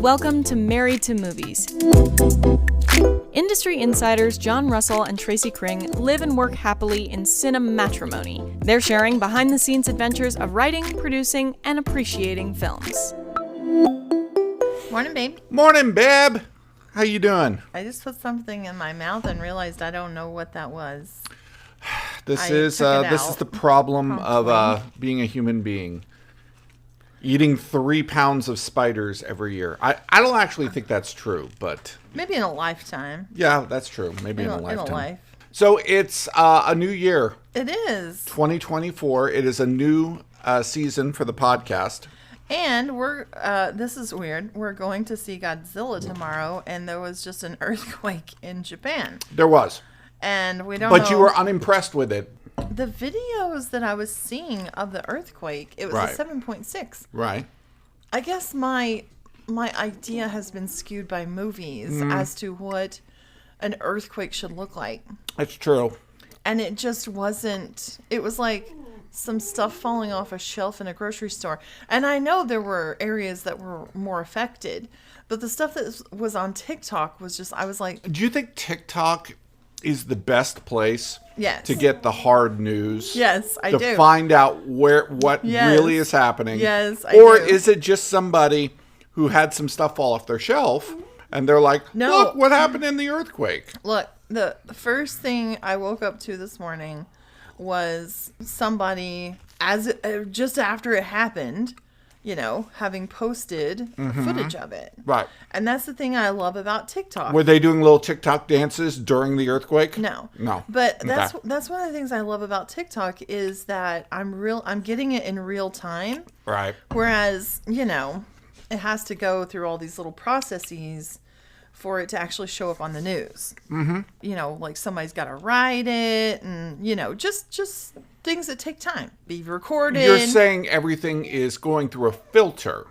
Welcome to Married to Movies. Industry insiders John Russell and Tracy Kring live and work happily in cinematrimony. They're sharing behind-the-scenes adventures of writing, producing, and appreciating films. Morning, babe. Morning, babe. How you doing? I just put something in my mouth and realized I don't know what that was. This is the problem of being a human being. Eating 3 pounds of spiders every year. I don't actually think that's true, but... Maybe in a lifetime. Yeah, that's true. Maybe in a lifetime. In a life. So it's a new year. It is. 2024. It is a new season for the podcast. And we're, this is weird, we're going to see Godzilla tomorrow, and there was just an earthquake in Japan. There was. And we don't know... But you were unimpressed with it. The videos that I was seeing of the earthquake, it was Right. a 7.6. Right. I guess my idea has been skewed by movies as to what an earthquake should look like. That's true. And it just wasn't. It was like some stuff falling off a shelf in a grocery store. And I know there were areas that were more affected, but the stuff that was on TikTok was just, I was like... Do you think TikTok is the best place Yes. to get the hard news? Yes, I do. To find out what Yes. really is happening? Yes, I Or do. is it just somebody who had some stuff fall off their shelf and they're like, No. look what happened in the earthquake? Look, the first thing I woke up to this morning was somebody, just after it happened, you know, having posted footage of it. Right. And that's the thing I love about TikTok. Were they doing little TikTok dances during the earthquake? No. No. But Okay. that's one of the things I love about TikTok is that I'm getting it in real time. Right. Whereas, you know, it has to go through all these little processes for it to actually show up on the news. Mm-hmm. You know, like somebody's got to write it and, you know, just things that take time. Be recorded. You're saying everything is going through a filter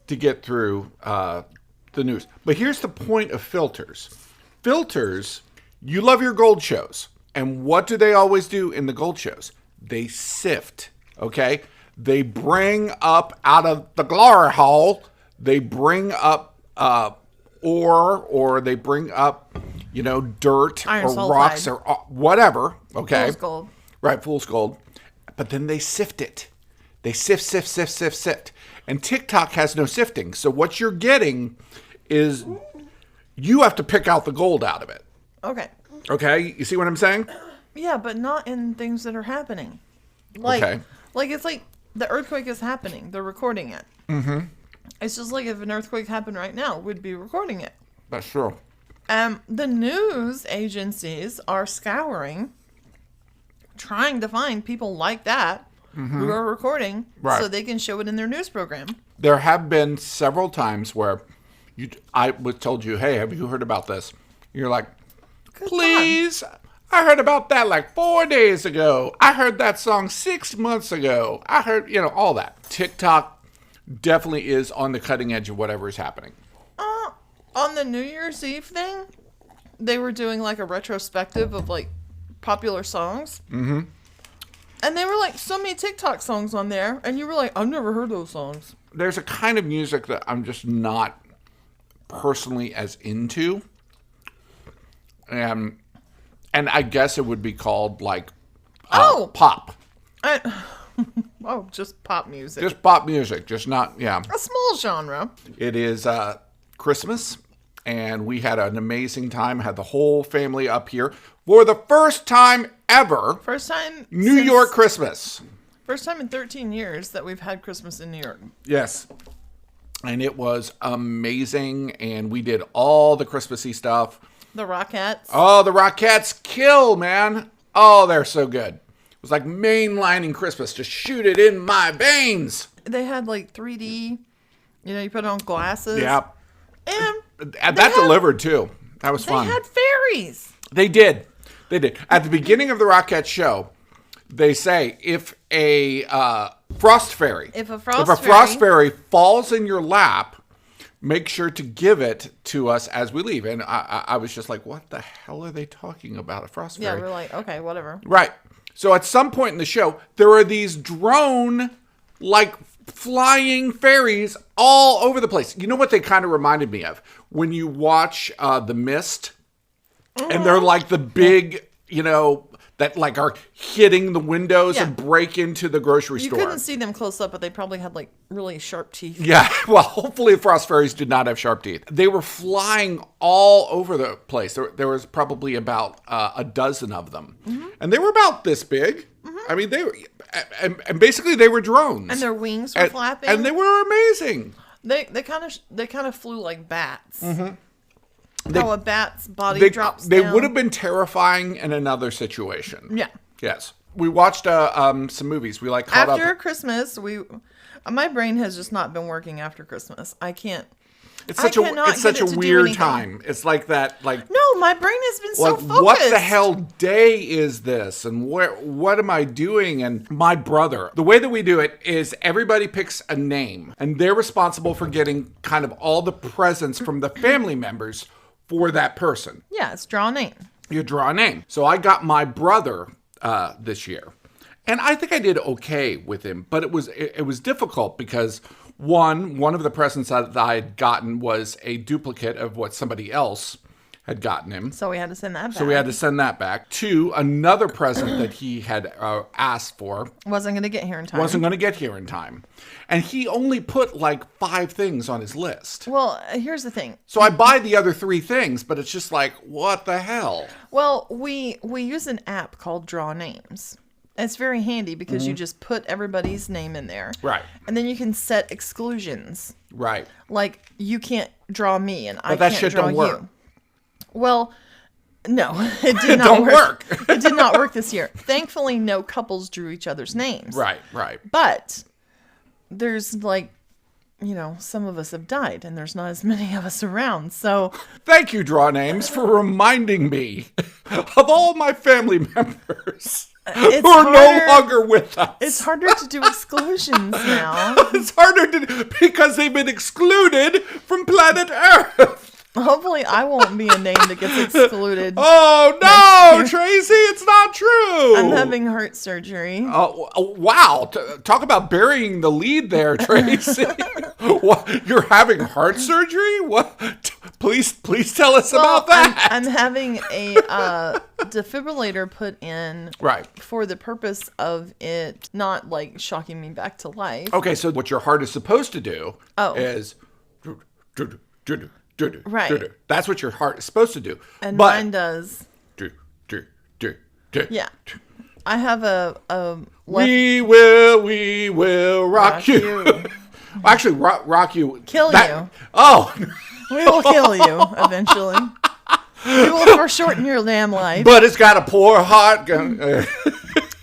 to get through the news. But here's the point of filters. Filters, you love your gold shows. And what do they always do in the gold shows? They sift, okay? They bring up out of the glory hole, they bring up ore, or they bring up, you know, dirt Iron or sulfide. rocks or whatever, okay? Fool's gold. Right, fool's gold. But then they sift it. They sift. And TikTok has no sifting. So what you're getting is you have to pick out the gold out of it. Okay. Okay? You see what I'm saying? Yeah, but not in things that are happening. Like, Okay. like it's like the earthquake is happening. They're recording it. Mm-hmm. It's just like if an earthquake happened right now, we'd be recording it. That's true. The news agencies are scouring, trying to find people like that who are recording Right. so they can show it in their news program. There have been several times where I was told you, hey, have you heard about this? You're like, Good please. I heard about that like 4 days ago. I heard that song 6 months ago. I heard, you know, all that. TikTok definitely is on the cutting edge of whatever is happening. On the New Year's Eve thing, they were doing like a retrospective of like popular songs. Mm-hmm. And they were like so many TikTok songs on there. And you were like, I've never heard those songs. There's a kind of music that I'm just not personally as into. And I guess it would be called like pop. Just pop music. Just pop music. Just not, yeah. A small genre. It is Christmas, and we had an amazing time. Had the whole family up here for the first time ever. First time New York Christmas. First time in 13 years that we've had Christmas in New York. Yes. And it was amazing, and we did all the Christmassy stuff. The Rockettes. Oh, the Rockettes kill, man. Oh, they're so good. It was like mainlining Christmas. Just shoot it in my veins. They had like 3D. You know, you put it on glasses. Yeah. And that delivered, too. That was fun. They had fairies. They did. At the beginning of the Rockettes show, they say if a frost fairy falls in your lap, make sure to give it to us as we leave. And I was just like, what the hell are they talking about? A frost fairy? Yeah, we're like, okay, whatever. Right. So at some point in the show, there are these drone, like flying fairies all over the place. You know what they kind of reminded me of? When you watch The Mist, and they're like the big, that like are hitting the windows and break into the grocery store. You couldn't see them close up, but they probably had like really sharp teeth. Yeah, well, hopefully frost fairies did not have sharp teeth. They were flying all over the place. There was probably about a dozen of them. And they were about this big. I mean, they were, and basically they were drones. And their wings were flapping. And they were amazing. They kind of flew like bats. How a bat's body drops They down. would have been terrifying in another situation. Yeah. Yes. We watched some movies. We caught up. After Christmas, my brain has just not been working after Christmas. I can't. It's such a weird time. It's like that, No, my brain has been so focused. What the hell day is this? And what am I doing? And my brother, the way that we do it is everybody picks a name, and they're responsible for getting kind of all the presents from the family members for that person. Yeah, it's draw a name. You draw a name. So I got my brother this year, and I think I did okay with him, but it was difficult because one of the presents that I had gotten was a duplicate of what somebody else had gotten him. So we had to send that back. 2, another present that he had asked for. Wasn't going to get here in time. And he only put 5 things on his list. Well, here's the thing. So I buy the other 3 things, but it's just what the hell? Well, we use an app called Draw Names. It's very handy because you just put everybody's name in there. Right. And then you can set exclusions. Right. Like, you can't draw me and I that can't shit draw don't work. you. Well, no, it did not work. It did not work this year. Thankfully, no couples drew each other's names. Right. But there's some of us have died and there's not as many of us around. So thank you, Draw Names, for reminding me of all my family members who are no longer with us. It's harder to do exclusions now. It's harder because they've been excluded from planet Earth. Hopefully I won't be a name that gets excluded. Oh, no, Tracy, it's not true. I'm having heart surgery. Oh, wow. Talk about burying the lead there, Tracy. What? You're having heart surgery? What? Please tell us about that. I'm having a defibrillator put in for the purpose of it not shocking me back to life. Okay, so what your heart is supposed to do is... Right. That's what your heart is supposed to do. And mine does. Yeah. I have a We will rock you. Actually, rock you. Kill you. Oh. We will kill you eventually. We will foreshorten your damn life. But it's got a poor heart.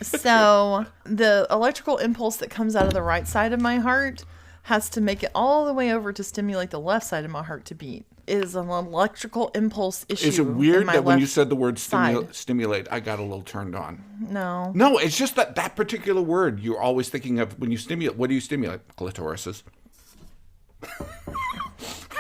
So the electrical impulse that comes out of the right side of my heart has to make it all the way over to stimulate the left side of my heart to beat. It is an electrical impulse issue. Is it weird that when you said the word stimulate, I got a little turned on? No. No, it's just that particular word you're always thinking of when you stimulate. What do you stimulate? Clitorises.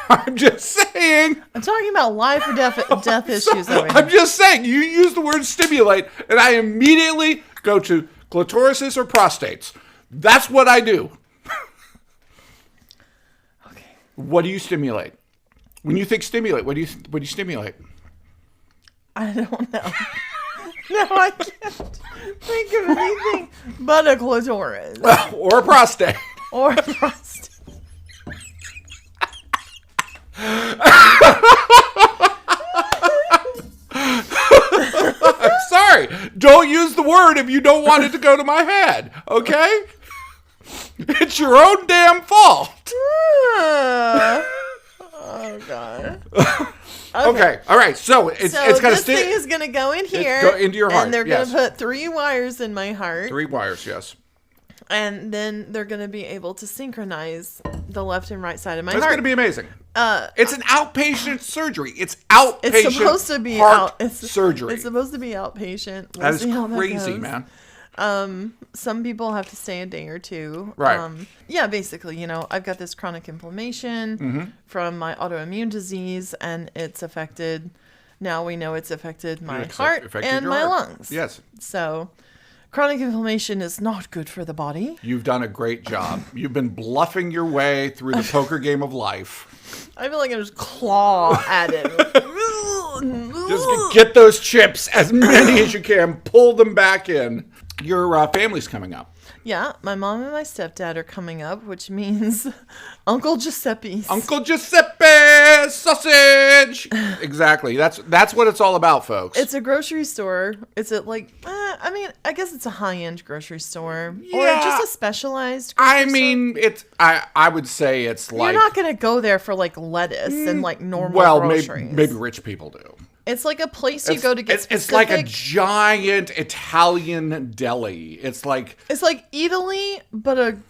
I'm just saying. I'm talking about life or death issues over here. I'm just saying. You use the word stimulate, and I immediately go to clitorises or prostates. That's what I do. Okay. What do you stimulate? When you think stimulate, what do you stimulate? I don't know. No, I can't think of anything but a clitoris. Or a prostate. Or a prostate. I'm sorry. Don't use the word if you don't want it to go to my head. Okay? It's your own damn fault. Oh, God. Okay. All right. So it's got to this thing is going to go in here. Go into your heart. And they're going to put 3 wires in my heart. 3 wires, yes. And then they're going to be able to synchronize the left and right side of my heart. That's going to be amazing. It's an outpatient surgery. It's outpatient. It's supposed to be surgery. It's supposed to be outpatient. That is crazy, man. Some people have to stay a day or 2. Right. Yeah, basically, I've got this chronic inflammation from my autoimmune disease, and it's affected. Now we know it's affected my heart and my lungs. Yes. So Chronic inflammation is not good for the body. You've done a great job. You've been bluffing your way through the poker game of life. I feel like I just claw at it. Just get those chips, as many as you can. Pull them back in. Your family's coming up. Yeah, my mom and my stepdad are coming up, which means Uncle Giuseppe's. Uncle Giuseppe sausage. Exactly. That's what it's all about, folks. It's a grocery store. It's I guess it's a high-end grocery store. Yeah. Or just a specialized grocery store. I would say it's like... You're not going to go there for like lettuce and like normal groceries. Maybe rich people do. It's like a place you go to get specific. It's like a giant Italian deli. It's like Italy, but an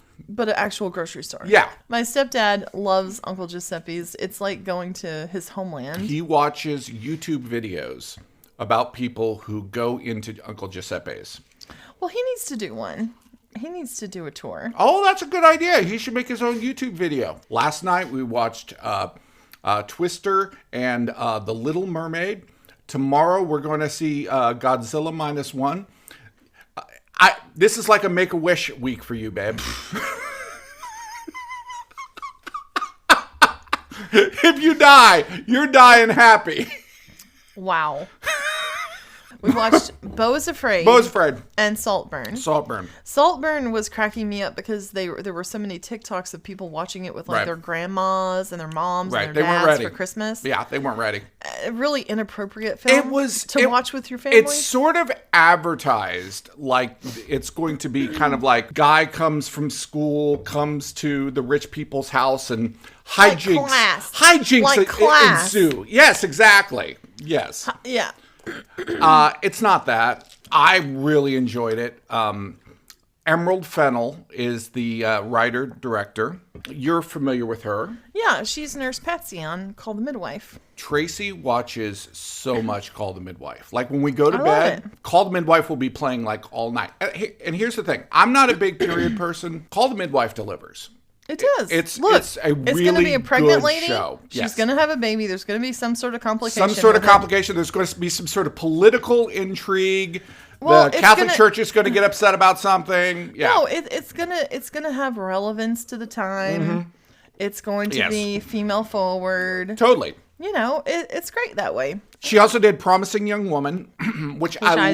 actual grocery store. Yeah. My stepdad loves Uncle Giuseppe's. It's like going to his homeland. He watches YouTube videos about people who go into Uncle Giuseppe's. Well, he needs to do one. He needs to do a tour. Oh, that's a good idea. He should make his own YouTube video. Last night we watched Twister and The Little Mermaid. Tomorrow we're going to see Godzilla -1. This is like a Make-A-Wish week for you, babe. If you die, you're dying happy. Wow. We watched Beau is Afraid. Beau is Afraid. And Saltburn. Saltburn was cracking me up because there were so many TikToks of people watching it with like their grandmas and their moms and their dads for Christmas. Yeah, they weren't ready. A really inappropriate film to watch with your family. It's sort of advertised like it's going to be kind of like guy comes from school, comes to the rich people's house and hijinks ensue. Yes, exactly. Yes. Yeah. It's not that. I really enjoyed it. Emerald Fennell is the writer-director. You're familiar with her. Yeah, she's Nurse Patsy on Call the Midwife. Tracy watches so much Call the Midwife. Like when we go to bed, Call the Midwife will be playing like all night. And here's the thing. I'm not a big period person. Call the Midwife delivers. It does. It's going to be a pregnant lady. Show. She's going to have a baby. There's going to be some sort of complication. There's going to be some sort of political intrigue. The Catholic Church is going to get upset about something. Yeah. No, it's gonna have relevance to the time. Mm-hmm. It's going to be female forward. Totally. You know, it's great that way. She also did Promising Young Woman, which I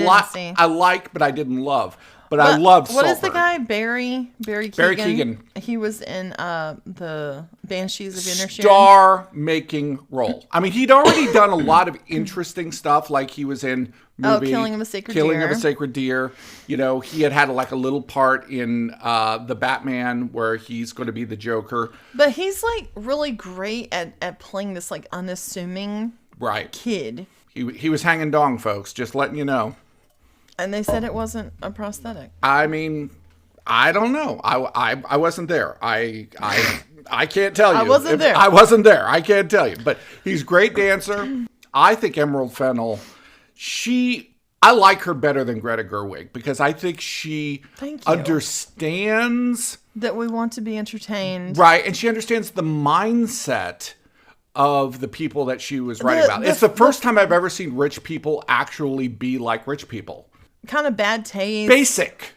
like, but I didn't love. But I loved Saltburn. What is the guy? Barry Keoghan. He was in the Banshees of Inisherin. Star-making role. I mean, he'd already done a lot of interesting stuff, like he was in Killing of a Sacred Deer. You know, he had like a little part in the Batman where he's going to be the Joker. But he's like really great at playing this like unassuming kid. He was hanging dong, folks. Just letting you know. And they said it wasn't a prosthetic. I mean, I don't know. I wasn't there. I can't tell you. I wasn't there. I wasn't there. I can't tell you. But he's a great dancer. I think Emerald Fennell, I like her better than Greta Gerwig because I think she understands that we want to be entertained. Right. And she understands the mindset of the people that she was writing about. It's the first time I've ever seen rich people actually be like rich people. Kind of bad taste. Basic.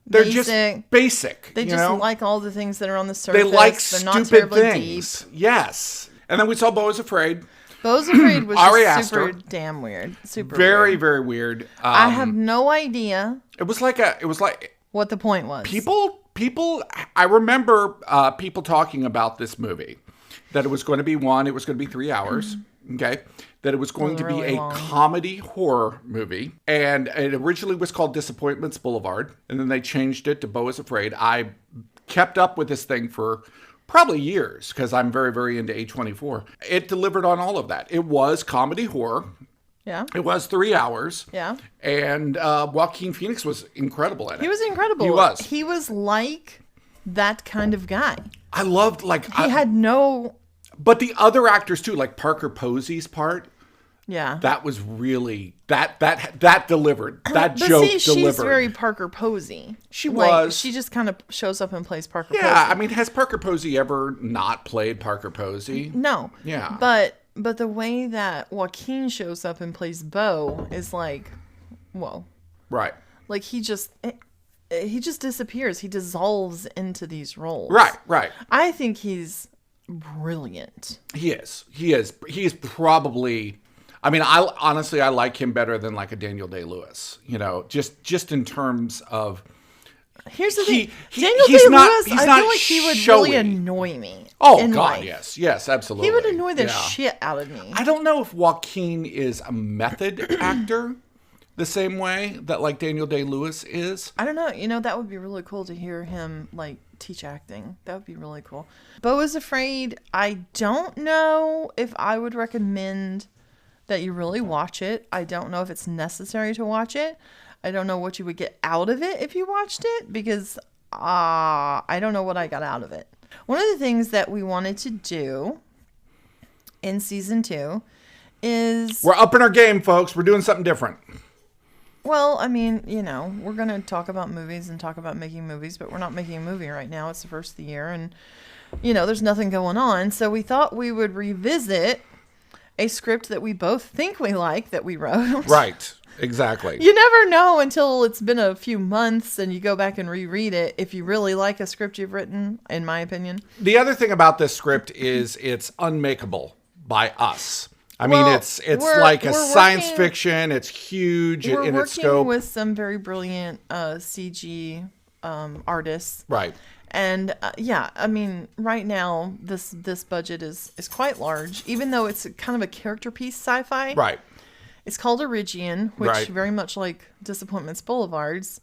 They're just basic. They just like all the things that are on the surface. They like They're stupid not terribly things. Deep. Yes. And then we saw Beau is Afraid. Beau is Afraid was just super damn weird. Super very, weird. very weird. I have no idea. It was like what the point was. I remember people talking about this movie. That it was going to be it was going to be 3 hours. Okay. That it was going to be a comedy horror movie. And it originally was called Disappointments Boulevard. And then they changed it to Beau is Afraid. I kept up with this thing for probably years because I'm very, very into A24. It delivered on all of that. It was comedy horror. Yeah. It was 3 hours. Yeah. And Joaquin Phoenix was incredible in it. He was incredible. He was. He was like that kind of guy. I loved He had no... But the other actors too, like Parker Posey's part. Yeah. That was really that delivered. That joke delivered. She's very Parker Posey. She was. She just kind of shows up and plays Parker Posey. Yeah, I mean, has Parker Posey ever not played Parker Posey? No. Yeah. But the way that Joaquin shows up and plays Beau is like, whoa. Right. Like he just disappears. He dissolves into these roles. Right. I think he's brilliant. He is. He is probably. I mean, I like him better than like a Daniel Day-Lewis. You know, just in terms of. Here's the thing. Daniel Day-Lewis, I feel like he would really annoy me. Oh, God, life. Yes, absolutely. He would annoy the shit out of me. I don't know if Joaquin is a method actor the same way that, like, Daniel Day-Lewis is. I don't know. You know, that would be really cool to hear him, like, teach acting. That would be really cool. Beau is Afraid. I don't know if I would recommend that you really watch it. I don't know if it's necessary to watch it. I don't know what you would get out of it if you watched it, because I don't know what I got out of it. One of the things that we wanted to do in season 2 is... We're upping our game, folks. We're doing something different. Well, I mean, you know, we're going to talk about movies and talk about making movies, but we're not making a movie right now. It's the first of the year, and, you know, there's nothing going on. So we thought we would revisit a script that we both think we like that we wrote. Right. Exactly. You never know until it's been a few months and you go back and reread it if you really like a script you've written, in my opinion. The other thing about this script is it's unmakeable by us. I mean, it's like a science fiction. It's huge in its scope. We're working with some very brilliant CG artists. Right. And yeah, I mean, right now this budget is quite large, even though it's kind of a character piece sci-fi. Right. It's called Origian, which very much like Disappointments Boulevard's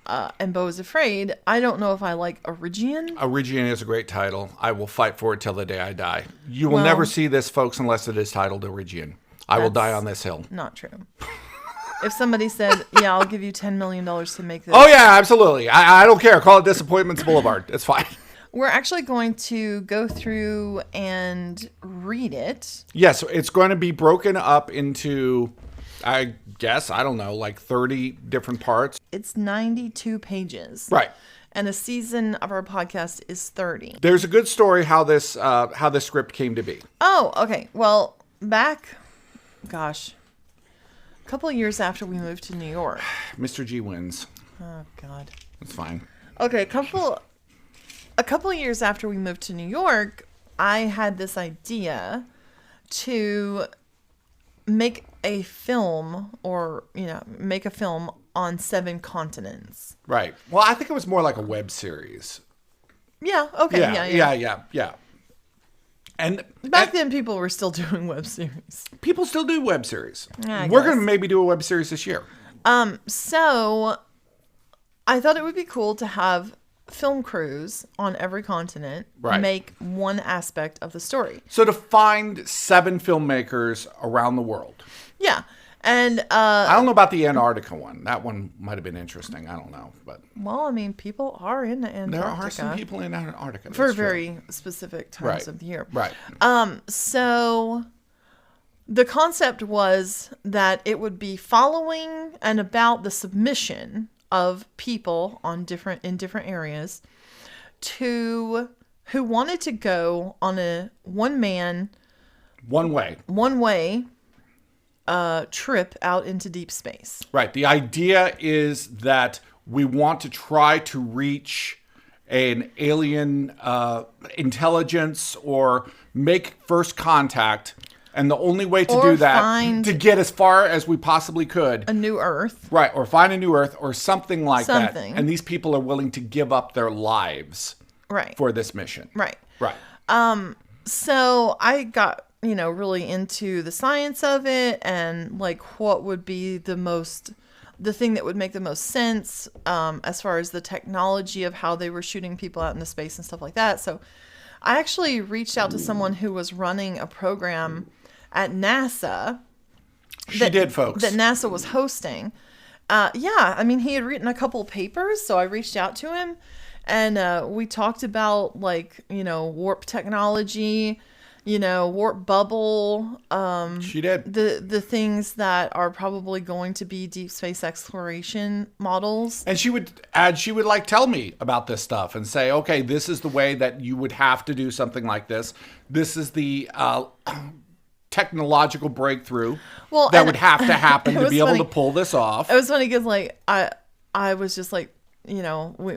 and Beau is Afraid. I don't know if I like Origian. Origian is a great title. I will fight for it till the day I die. You will never see this, folks, unless it is titled Origian. I will die on this hill. Not true. If somebody said, yeah, I'll give you $10 million to make this. Oh, yeah, absolutely. I don't care. Call it Disappointments Boulevard. It's fine. We're actually going to go through and read it. Yes, it's going to be broken up into, I guess, I don't know, like 30 different parts. It's 92 pages. Right. And a season of our podcast is 30. There's a good story how this script came to be. Oh, okay. Well, back, gosh, a couple of years after we moved to New York. Mr. G wins. Oh, God. It's fine. Okay, a couple of years after we moved to New York, I had this idea to make a film make a film on 7 continents. Right. Well, I think it was more like a web series. Yeah. Okay. Yeah. And back then people were still doing web series. People still do web series. Yeah, we're going to maybe do a web series this year. So I thought it would be cool to have film crews on every continent make one aspect of the story. So to find 7 filmmakers around the world. Yeah. And I don't know about the Antarctica one. That one might have been interesting. I don't know, but well, I mean, people are in Antarctica. There are some people in Antarctica for very specific times of the year. Right. So the concept was that it would be following and about the submission of people in different areas who wanted to go on a one way trip out into deep space. Right. The idea is that we want to try to reach an alien intelligence or make first contact. And the only way to do that, to get as far as we possibly could. A new Earth. Right. Or find a new Earth or something like that. And these people are willing to give up their lives for this mission. Right. Right. So I got, really into the science of it and like what would be the thing that would make the most sense as far as the technology of how they were shooting people out into space and stuff like that. So I actually reached out to someone who was running a program at NASA. She did, folks. That NASA was hosting. I mean, he had written a couple of papers, so I reached out to him and we talked about warp technology, warp bubble. She did. The things that are probably going to be deep space exploration models. And she would tell me about this stuff and say, okay, this is the way that you would have to do something like this. This is the technological breakthrough that would have to happen to be able to pull this off. It was funny because I was just like, we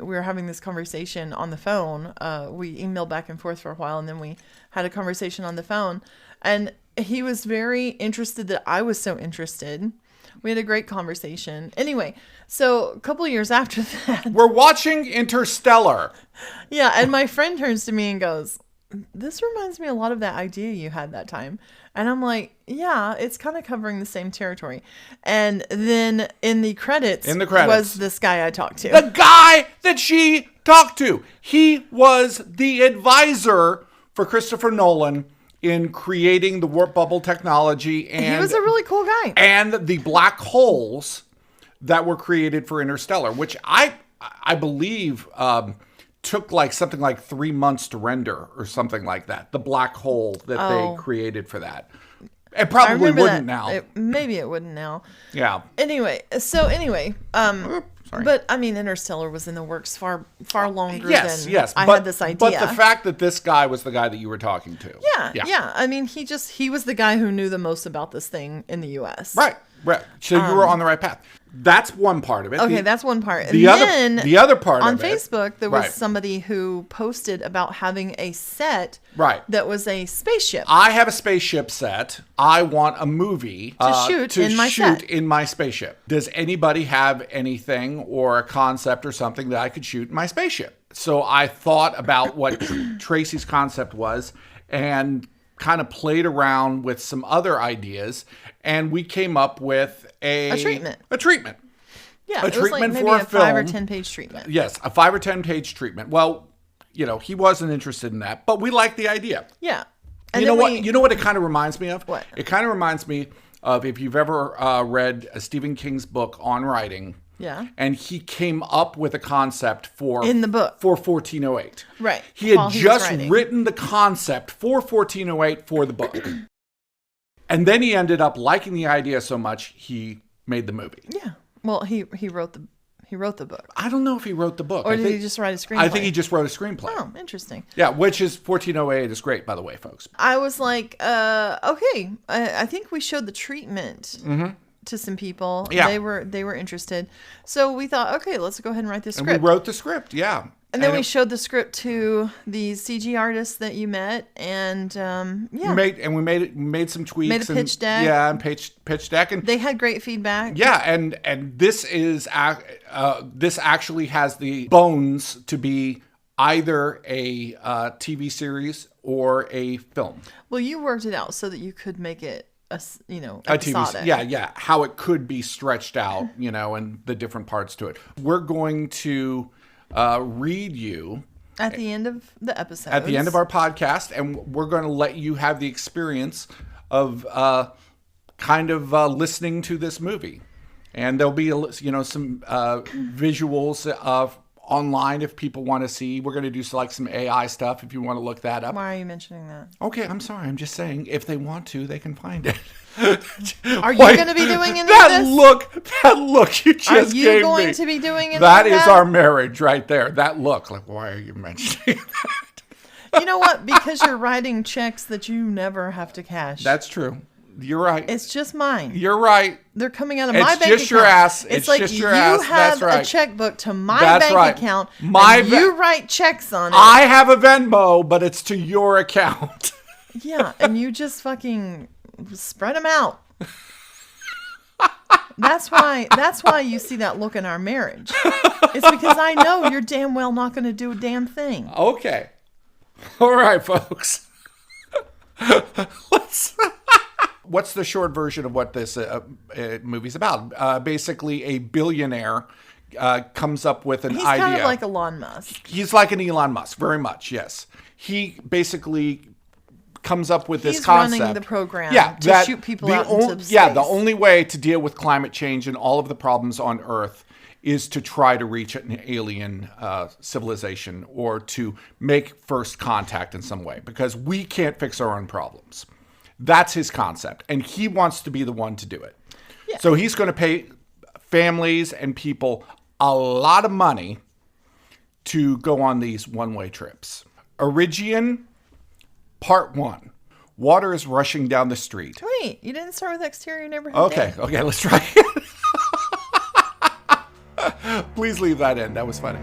were having this conversation on the phone. We emailed back and forth for a while, and then we had a conversation on the phone. And he was very interested that I was so interested. We had a great conversation. Anyway, so a couple of years after that, we're watching Interstellar. Yeah, and my friend turns to me and goes, "This reminds me a lot of that idea you had that time." And I'm like, "Yeah, it's kind of covering the same territory." And then in the credits was this guy I talked to. The guy that she talked to. He was the advisor for Christopher Nolan in creating the warp bubble technology. And he was a really cool guy. And the black holes that were created for Interstellar, which I believe took something like 3 months to render or something like that. The black hole that they created for that. It probably wouldn't now. Maybe it wouldn't now. Yeah. Anyway, but I mean, Interstellar was in the works far longer than I had this idea. But the fact that this guy was the guy that you were talking to. Yeah. I mean, he was the guy who knew the most about this thing in the U.S. Right. So you were on the right path. That's one part of it. Okay, that's one part. The other part on Facebook, there was somebody who posted about having a set that was a spaceship. I have a spaceship set. I want a movie to shoot in my spaceship. Does anybody have anything or a concept or something that I could shoot in my spaceship? So I thought about what Tracy's concept was and kind of played around with some other ideas, and we came up with a treatment. Yeah, it was like maybe a 5 or 10 page treatment. Yes, a 5 or 10 page treatment. Well, he wasn't interested in that, but we liked the idea. Yeah. And you know what it kind of reminds me of? What? It kind of reminds me of if you've ever read Stephen King's book on writing. Yeah. And he came up with a concept in the book for 1408. Right. He had just written the concept for 1408 for the book. And then he ended up liking the idea so much he made the movie. Yeah. Well, he wrote the book. I don't know if he wrote the book. Or did he just write a screenplay? I think he just wrote a screenplay. Oh, interesting. Yeah, which is 1408 is great, by the way, folks. I was like, okay, I think we showed the treatment to some people. Yeah. They were interested. So we thought, okay, let's go ahead and write the script. And we wrote the script, yeah. And then we showed the script to the CG artists that you met, and we made some tweaks. Made a pitch deck. Yeah, and pitch deck, and they had great feedback. Yeah, and this actually has the bones to be either a TV series or a film. Well, you worked it out so that you could make it a TV. Yeah, how it could be stretched out, and the different parts to it. We're going to read you at the end of the episode, at the end of our podcast, and we're going to let you have the experience of listening to this movie, and there'll be some visuals of online if people want to see. We're going to do some AI stuff if you want to look that up. Why are you mentioning that? Okay, I'm sorry. I'm just saying if they want to, they can find it. Are you going to be doing any of this? That look you just gave me. Are you going to be doing any of that? That is our marriage right there. That look. Why are you mentioning that? You know what? Because you're writing checks that you never have to cash. That's true. You're right. It's just mine. You're right. They're coming out of my bank account. It's just your ass. It's like just your ass. You have a checkbook to my bank account. You write checks on it. I have a Venmo, but it's to your account. Yeah, and you just fucking spread them out. That's why you see that look in our marriage. It's because I know you're damn well not going to do a damn thing. Okay. All right, folks. What's the short version of what this movie's about? Basically, a billionaire comes up with an idea. He's kind of like Elon Musk. He's like an Elon Musk, very much, yes. He basically comes up with this concept. He's running the program to shoot people out into space. Yeah, the only way to deal with climate change and all of the problems on Earth is to try to reach an alien civilization or to make first contact in some way, because we can't fix our own problems. That's his concept, and he wants to be the one to do it. Yeah. So he's going to pay families and people a lot of money to go on these one-way trips. Origian, Part 1. Water is rushing down the street. Wait, you didn't start with exterior neighborhood. Okay, let's try it. Please leave that in. That was funny.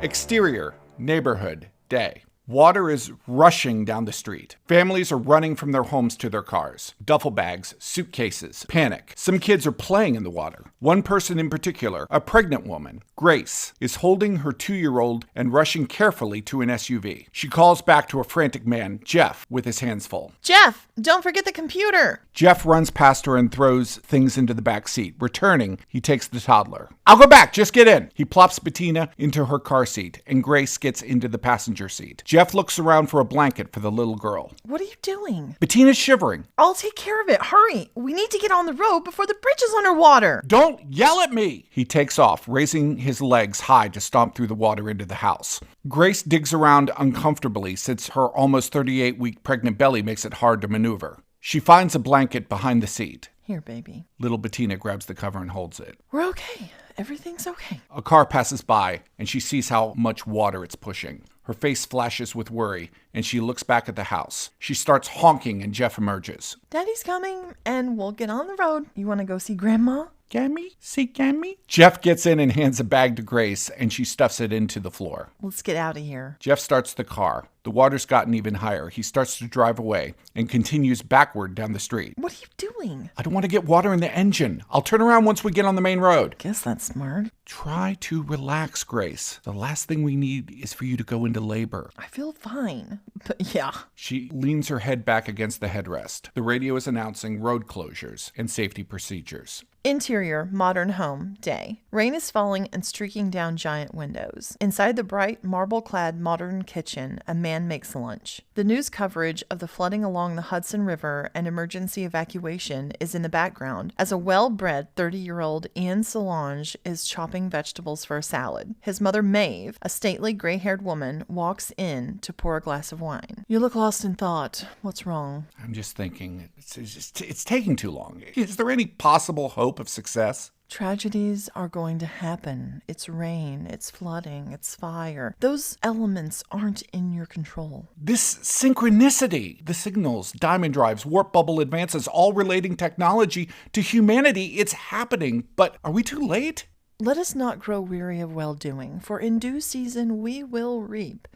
Exterior, neighborhood, day. Water is rushing down the street. Families are running from their homes to their cars. Duffel bags, suitcases, panic. Some kids are playing in the water. One person in particular, a pregnant woman, Grace, is holding her 2-year-old and rushing carefully to an SUV. She calls back to a frantic man, Jeff, with his hands full. Jeff, don't forget the computer. Jeff runs past her and throws things into the back seat. Returning, he takes the toddler. I'll go back, just get in. He plops Bettina into her car seat, and Grace gets into the passenger seat. Jeff looks around for a blanket for the little girl. What are you doing? Bettina's shivering. I'll take care of it. Hurry. We need to get on the road before the bridge is underwater. Don't yell at me. He takes off, raising his legs high to stomp through the water into the house. Grace digs around uncomfortably since her almost 38-week pregnant belly makes it hard to maneuver. She finds a blanket behind the seat. Here, baby. Little Bettina grabs the cover and holds it. We're okay. Everything's okay. A car passes by, and she sees how much water it's pushing. Her face flashes with worry, and she looks back at the house. She starts honking, and Jeff emerges. Daddy's coming, and we'll get on the road. You want to go see Grandma? Gammy? See Gammy? Jeff gets in and hands a bag to Grace, and she stuffs it into the floor. Let's get out of here. Jeff starts the car. The water's gotten even higher. He starts to drive away and continues backward down the street. What are you doing? I don't want to get water in the engine. I'll turn around once we get on the main road. Guess that's smart. Try to relax, Grace. The last thing we need is for you to go into labor. I feel fine. But yeah. She leans her head back against the headrest. The radio is announcing road closures and safety procedures. Interior, modern home, day. Rain is falling and streaking down giant windows. Inside the bright, marble-clad modern kitchen, a man makes lunch. The news coverage of the flooding along the Hudson River and emergency evacuation is in the background as a well-bred 30-year-old Ian Solange is chopping vegetables for a salad. His mother, Maeve, a stately gray-haired woman, walks in to pour a glass of wine. You look lost in thought. What's wrong? I'm just thinking, it's taking too long. Is there any possible hope of success? Tragedies are going to happen. It's rain, it's flooding, it's fire. Those elements aren't in your control. This synchronicity, the signals, diamond drives, warp bubble advances, all relating technology to humanity, it's happening. But are we too late? Let us not grow weary of well-doing, for in due season we will reap.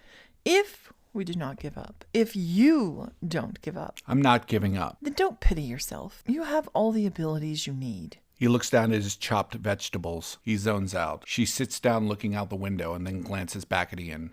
If we do not give up. If you don't give up. I'm not giving up. Then don't pity yourself. You have all the abilities you need. He looks down at his chopped vegetables. He zones out. She sits down looking out the window and then glances back at Ian.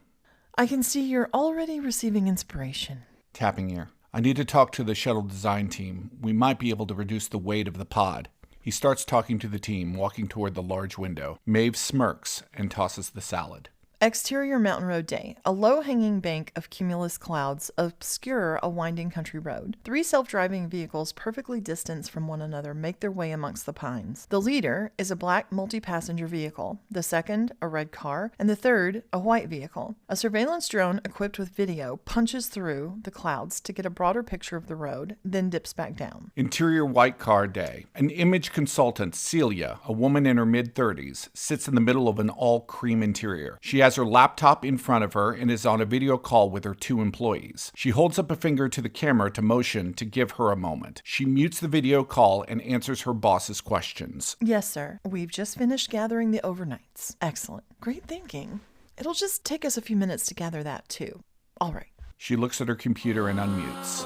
I can see you're already receiving inspiration. Tapping ear. I need to talk to the shuttle design team. We might be able to reduce the weight of the pod. He starts talking to the team, walking toward the large window. Maeve smirks and tosses the salad. Exterior mountain road day. A low-hanging bank of cumulus clouds obscure a winding country road. 3 self-driving vehicles perfectly distanced from one another make their way amongst the pines. The leader is a black multi-passenger vehicle, the second a red car, and the third a white vehicle. A surveillance drone equipped with video punches through the clouds to get a broader picture of the road, then dips back down. Interior white car day. An image consultant, Celia, a woman in her mid-30s, sits in the middle of an all-cream interior. She has her laptop in front of her and is on a video call with her 2 employees. She holds up a finger to the camera to motion to give her a moment. She mutes the video call and answers her boss's questions. Yes, sir. We've just finished gathering the overnights. Excellent. Great thinking. It'll just take us a few minutes to gather that, too. All right. She looks at her computer and unmutes.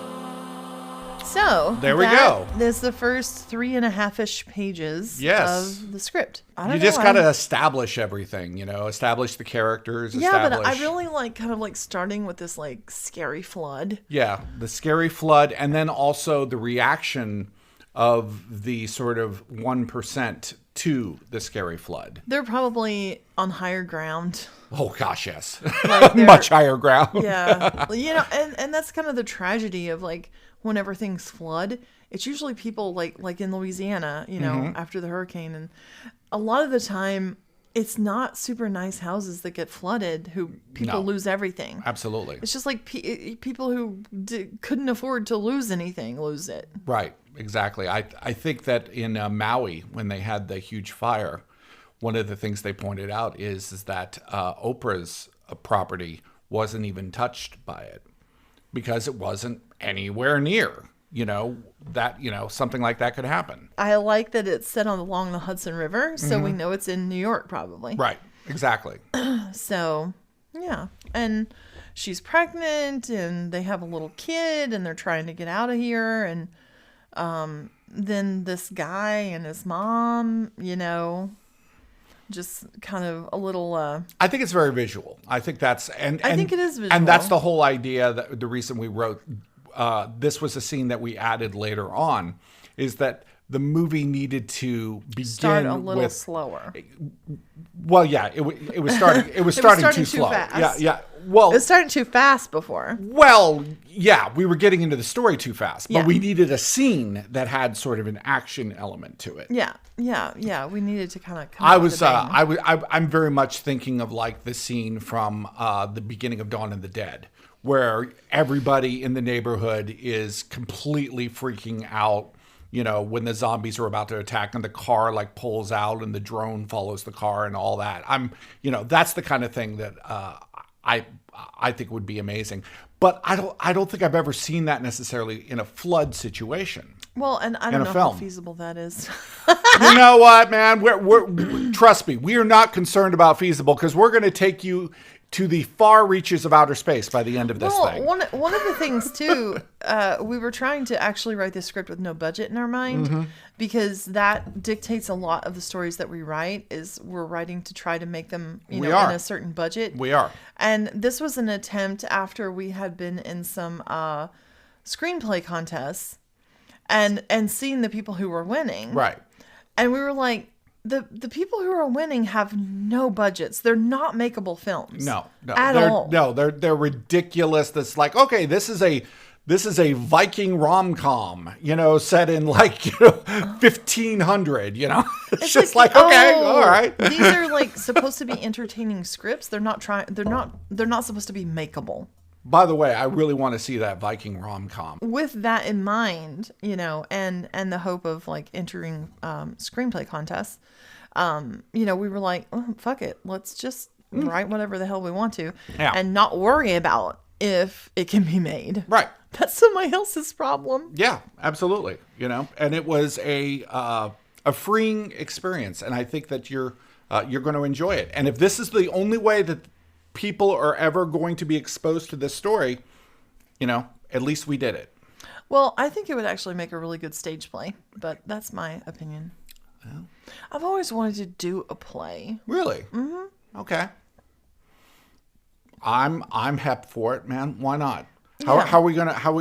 So, there we go. There's the first 3.5-ish pages of the script. You just got to establish everything, establish the characters. Yeah, but I really like starting with this scary flood. Yeah, the scary flood, and then also the reaction of the sort of 1% to the scary flood. They're probably on higher ground. Oh gosh, yes. Much higher ground. Yeah. And that's kind of the tragedy of whenever things flood, it's usually people like in Louisiana, after the hurricane. And a lot of the time, it's not super nice houses that get flooded who people lose everything. Absolutely. It's just people who couldn't afford to lose anything lose it. Right. Exactly. I think that in Maui, when they had the huge fire, one of the things they pointed out is that Oprah's property wasn't even touched by it because it wasn't anywhere near that, something like that could happen. I like that it's set along the Hudson River, so we know it's in New York probably. Right. Exactly. So, yeah. And she's pregnant and they have a little kid and they're trying to get out of here. And then this guy and his mom, just kind of a little... I think it's very visual. I think that's... I think it is visual. And that's the whole idea, that the reason we wrote... this was a scene that we added later on, is that the movie needed to begin start a little slower. Well, yeah, it was starting. It was starting too slow. Fast. Yeah. Well, it was starting too fast before. Well, yeah, we were getting into the story too fast, but Yeah. we needed a scene that had sort of an action element to it. Yeah. We needed to kind of. I'm very much thinking of like the scene from the beginning of Dawn of the Dead, where everybody in the neighborhood is completely freaking out. When the zombies are about to attack and the car like pulls out and the drone follows the car and all that. That's the kind of thing that I think would be amazing. But I don't think I've ever seen that necessarily in a flood situation. Well, and I don't know how feasible that is. You know what, man? We're trust me, we are not concerned about feasible, because we're going to take you to the far reaches of outer space by the end of this thing. One of the things too, we were trying to actually write this script with no budget in our mind, because that dictates a lot of the stories that we write. Is we're writing to try to make them, in a certain budget. We are, and this was an attempt after we had been in some screenplay contests, and seeing the people who were winning, right, and we were like, The people who are winning have no budgets. They're not makeable films. No, at all. No, they're ridiculous. That's like, okay, this is a Viking rom-com, set in like 1500. It's just like okay, all right. These are like supposed to be entertaining scripts. They're not supposed to be makeable. By the way, I really want to see that Viking rom-com. With that in mind, and the hope of like entering screenplay contests, we were like, oh, fuck it. Let's just write whatever the hell we want to and not worry about if it can be made. Right. That's somebody else's problem. Yeah, absolutely. And it was a freeing experience. And I think that you're going to enjoy it. And if this is the only way that people are ever going to be exposed to this story, at least we did it. Well, I think it would actually make a really good stage play, but that's my opinion. Well, I've always wanted to do a play. Really? Mm-hmm. Okay. I'm hep for it, man. Why not? How are we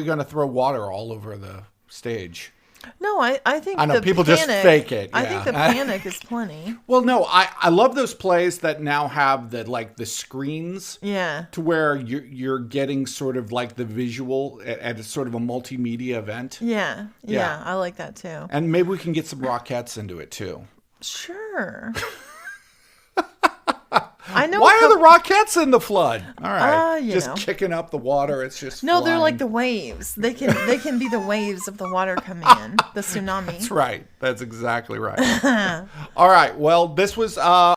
gonna throw water all over the stage? No, I think people just fake it. Yeah. I think the panic is plenty. Well, no, I love those plays that now have the screens. Yeah. To where you're getting sort of like the visual at sort of a multimedia event. Yeah. I like that too. And maybe we can get some Rockettes into it too. Sure. I know. Why are the Rockettes in the flood? All right, just kicking up the water. It's just no. flying. They're like the waves. They can be the waves of the water coming in. The tsunami. That's right. That's exactly right. All right. Well, this was